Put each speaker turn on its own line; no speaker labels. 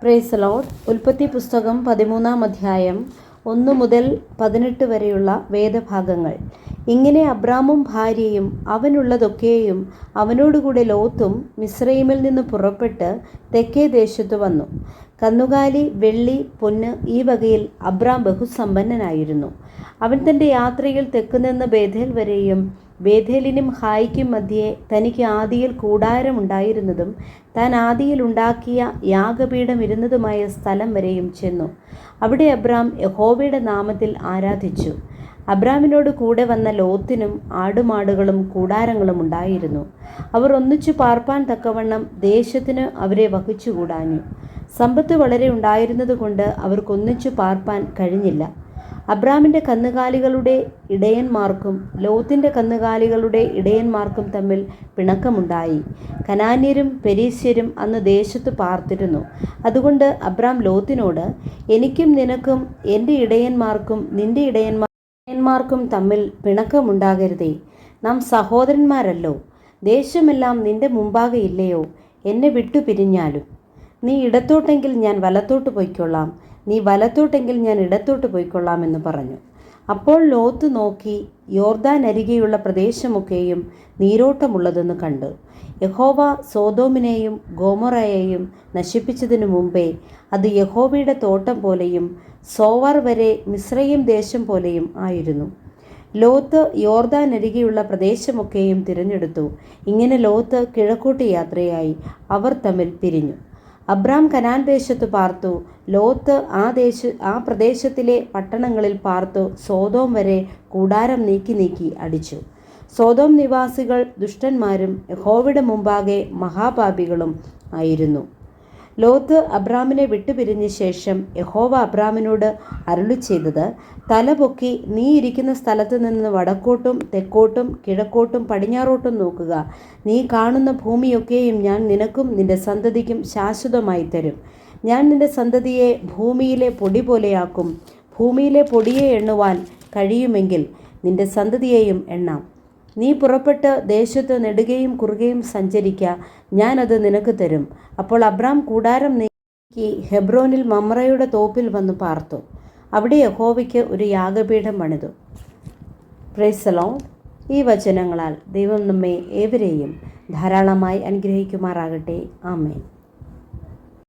Praise Lord. ഉൽപ്പത്തി പുസ്തകം 13-ാം അധ്യായം 1 മുതൽ 18 വരെയുള്ള വേദഭാഗങ്ങൾ. ഇങ്ങനെ അബ്രാമും ഭാര്യയും അവനുള്ളതൊക്കെയും അവനോടുകൂടെ ലോത്തും മിസ്രയീമിൽ നിന്ന് പുറപ്പെട്ട് തെക്കേ ദേശത്ത് വന്നു. കന്നുകാലി, വെള്ളി, പൊന്ന് ഈ വകയിൽ അബ്രാം ബഹുസമ്പന്നനായിരുന്നു. അവൻ തൻ്റെ യാത്രയിൽ തെക്കുനിന്ന് ബേഥേൽ വരെയും ബേഥേലിനും ഹായിക്കും മധ്യേ തനിക്ക് ആദിയിൽ കൂടാരമുണ്ടായിരുന്നതും താൻ ആദിയിൽ ഉണ്ടാക്കിയ യാഗപീഠം ഇരുന്നതുമായ സ്ഥലം വരെയും ചെന്നു. അവിടെ അബ്രാം യഹോവയുടെ നാമത്തിൽ ആരാധിച്ചു. അബ്രാമിനോട് കൂടെ വന്ന ലോത്തിനും ആടുമാടുകളും കൂടാരങ്ങളും ഉണ്ടായിരുന്നു. അവർ ഒന്നിച്ചു പാർപ്പാൻ തക്കവണ്ണം ദേശത്തിന് അവരെ വഹിച്ചുകൂടാഞ്ഞു. സമ്പത്ത് വളരെ ഉണ്ടായിരുന്നതുകൊണ്ട് അവർക്കൊന്നിച്ചു പാർപ്പാൻ കഴിഞ്ഞില്ല. അബ്രാമിൻ്റെ കന്നുകാലികളുടെ ഇടയന്മാർക്കും ലോത്തിൻ്റെ കന്നുകാലികളുടെ ഇടയന്മാർക്കും തമ്മിൽ പിണക്കമുണ്ടായി. കനാന്യരും പെരീസ്യരും അന്ന് ദേശത്ത് പാർത്തിരുന്നു. അതുകൊണ്ട് അബ്രാം ലോത്തിനോട്, എനിക്കും നിനക്കും എൻ്റെ ഇടയന്മാർക്കും നിൻ്റെ ഇടയന്മാർക്കും തമ്മിൽ പിണക്കമുണ്ടാകരുതേ. നാം സഹോദരന്മാരല്ലോ. ദേശമെല്ലാം നിൻ്റെ മുമ്പാകെ ഇല്ലയോ? എന്നെ വിട്ടു പിരിഞ്ഞാലും നീ ഇടത്തോട്ടെങ്കിൽ ഞാൻ വലത്തോട്ട് പൊയ്ക്കൊള്ളാം, നീ വലത്തോട്ടെങ്കിൽ ഞാൻ ഇടത്തോട്ട് പോയിക്കൊള്ളാം എന്ന് പറഞ്ഞു. അപ്പോൾ ലോത്ത് നോക്കി യോർദാൻ അരികെയുള്ള പ്രദേശമൊക്കെയും നീരോട്ടമുള്ളതെന്ന് കണ്ടു. യഹോവ സോദോമിനെയും ഗോമോറയെയും നശിപ്പിച്ചതിനു മുമ്പേ അത് യഹോവയുടെ തോട്ടം പോലെയും സോവർ വരെ മിസ്രയീം ദേശം പോലെയും ആയിരുന്നു. ലോത്ത് യോർദാൻ അരികെയുള്ള പ്രദേശമൊക്കെയും തിരഞ്ഞെടുത്തു. ഇങ്ങനെ ലോത്ത് കിഴക്കോട്ട് യാത്രയായി. അവർ തമ്മിൽ പിരിഞ്ഞു. അബ്രാം കനാൻ ദേശത്ത് പാർത്തു. ലോത്ത് ആ പ്രദേശത്തിലെ പട്ടണങ്ങളിൽ പാർത്തു. സോദോം വരെ കൂടാരം നീക്കി അടിച്ചു. സോദോം നിവാസികൾ ദുഷ്ടന്മാരും യഹോവയുടെ മുമ്പാകെ മഹാപാപികളും ആയിരുന്നു. ലോത്ത് അബ്രാമിനെ വിട്ടുപിരിഞ്ഞ ശേഷം യഹോവ അബ്രാമിനോട് അരുളിച്ചെയ്തത്, തലപൊക്കി നീ ഇരിക്കുന്ന സ്ഥലത്ത് നിന്ന് വടക്കോട്ടും തെക്കോട്ടും കിഴക്കോട്ടും പടിഞ്ഞാറോട്ടും നോക്കുക. നീ കാണുന്ന ഭൂമിയൊക്കെയും ഞാൻ നിനക്കും നിന്റെ സന്തതിക്കും ശാശ്വതമായി തരും. ഞാൻ നിന്റെ സന്തതിയെ ഭൂമിയിലെ പൊടി പോലെയാക്കും. ഭൂമിയിലെ പൊടിയെ എണ്ണുവാൻ കഴിയുമെങ്കിൽ നിന്റെ സന്തതിയെയും എണ്ണാം. നീ പുറപ്പെട്ട് ദേശത്ത് നെടുകയും കുറുകയും സഞ്ചരിക്ക, ഞാനത് നിനക്ക് തരും. അപ്പോൾ അബ്രാം കൂടാരം നീക്കി ഹെബ്രോനിൽ മമ്രയുടെ തോപ്പിൽ വന്ന് പാർത്തു. അവിടെ യഹോവയ്ക്ക് ഒരു യാഗപീഠം പണിതു. Praise the Lord. ഈ വചനങ്ങളാൽ ദൈവം നമ്മെ ഏവരെയും ധാരാളമായി അനുഗ്രഹിക്കുമാറാകട്ടെ. ആമേൻ.